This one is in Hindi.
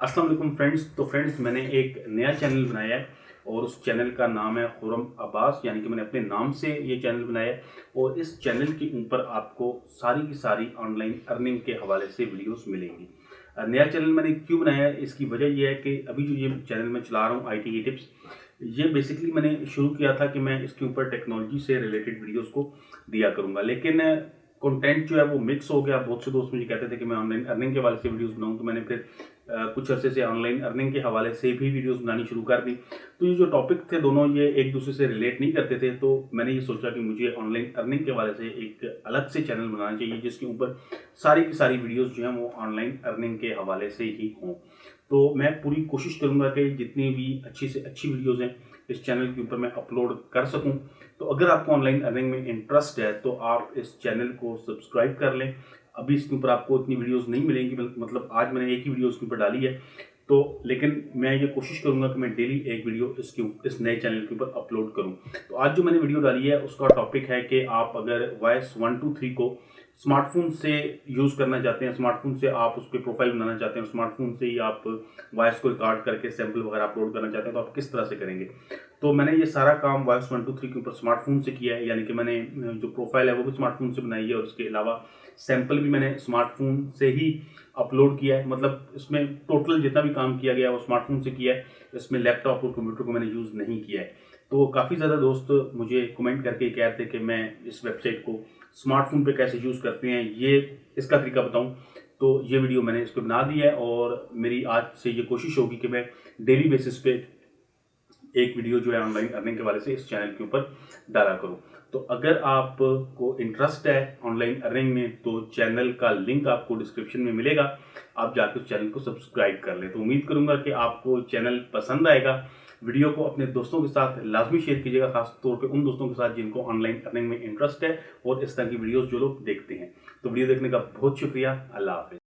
अस्सलाम वालेकुम फ्रेंड्स। तो फ्रेंड्स, मैंने एक नया चैनल बनाया है और उस चैनल का नाम है खुर्रम अब्बास, यानी कि मैंने अपने नाम से ये चैनल बनाया है। और इस चैनल के ऊपर आपको सारी की सारी ऑनलाइन अर्निंग के हवाले से वीडियोस मिलेंगी। नया चैनल मैंने क्यों बनाया है, इसकी वजह यह है कि अभी जो ये चैनल मैं चला रहा हूँ IT की टिप्स, ये बेसिकली मैंने शुरू किया था कि मैं इसके ऊपर टेक्नोलॉजी से रिलेटेड वीडियोस को दिया करूँगा, लेकिन कंटेंट जो है वो मिक्स हो गया। बहुत से दोस्त मुझे कहते थे कि मैं ऑनलाइन अर्निंग के हवाले से वीडियोस बनाऊं, तो मैंने फिर कुछ अरसे से ऑनलाइन अर्निंग के हवाले से भी वीडियोस बनानी शुरू कर दी। तो ये जो टॉपिक थे दोनों ये एक दूसरे से रिलेट नहीं करते थे, तो मैंने ये सोचा कि मुझे ऑनलाइन अर्निंग के हवाले से एक अलग से चैनल बनाना चाहिए जिसके ऊपर सारी की सारी वीडियोस जो हैं वो ऑनलाइन अर्निंग के हवाले से ही हों। तो मैं पूरी कोशिश करूँगा कि जितनी भी अच्छी से अच्छी वीडियोज़ हैं इस चैनल के ऊपर मैं अपलोड कर सकूं। तो अगर आपको ऑनलाइन अर्निंग में इंटरेस्ट है तो आप इस चैनल को सब्सक्राइब कर लें। अभी इसके ऊपर आपको इतनी वीडियोस नहीं मिलेंगी, मतलब आज मैंने एक ही वीडियो इसके ऊपर डाली है, तो लेकिन मैं ये कोशिश करूंगा कि मैं डेली एक वीडियो इस नए चैनल के ऊपर अपलोड करूं। तो आज जो मैंने वीडियो डाली है उसका टॉपिक है कि आप अगर वॉइस 123 को स्मार्टफोन से यूज़ करना चाहते हैं, स्मार्टफोन से आप उस पर प्रोफाइल बनाना चाहते हैं, स्मार्टफोन से ही आप वॉइस को रिकॉर्ड करके सैंपल वगैरह अपलोड करना चाहते हैं, तो आप किस तरह से करेंगे। तो मैंने ये सारा काम वॉइस 123 के ऊपर स्मार्टफोन से किया है, यानी कि मैंने जो प्रोफाइल है वो भी स्मार्टफोन से बनाई है और उसके अलावा सैंपल भी मैंने स्मार्टफोन से ही अपलोड किया है। मतलब इसमें टोटल जितना भी काम किया गया है वो स्मार्टफोन से किया है, इसमें लैपटॉप और कंप्यूटर को मैंने यूज़ नहीं किया है। तो काफ़ी ज़्यादा दोस्त मुझे कमेंट करके कह रहे थे कि मैं इस वेबसाइट को स्मार्टफोन पे कैसे यूज़ करते हैं, ये इसका तरीका बताऊं। तो ये वीडियो मैंने इस पर बना दी है और मेरी आज से ये कोशिश होगी कि मैं डेली बेसिस पे एक वीडियो जो है ऑनलाइन अर्निंग के वाले से इस चैनल के ऊपर डाला करूं। तो अगर आपको इंटरेस्ट है ऑनलाइन अर्निंग में तो चैनल का लिंक आपको डिस्क्रिप्शन में मिलेगा, आप जाकर उस चैनल को सब्सक्राइब कर लें। तो उम्मीद करूंगा कि आपको चैनल पसंद आएगा। वीडियो को अपने दोस्तों के साथ लाजमी शेयर कीजिएगा, खासतौर पे उन दोस्तों के साथ जिनको ऑनलाइन अर्निंग में इंटरेस्ट है और इस तरह की वीडियोस जो लोग देखते हैं। तो वीडियो देखने का बहुत शुक्रिया। अल्लाह हाफिज़।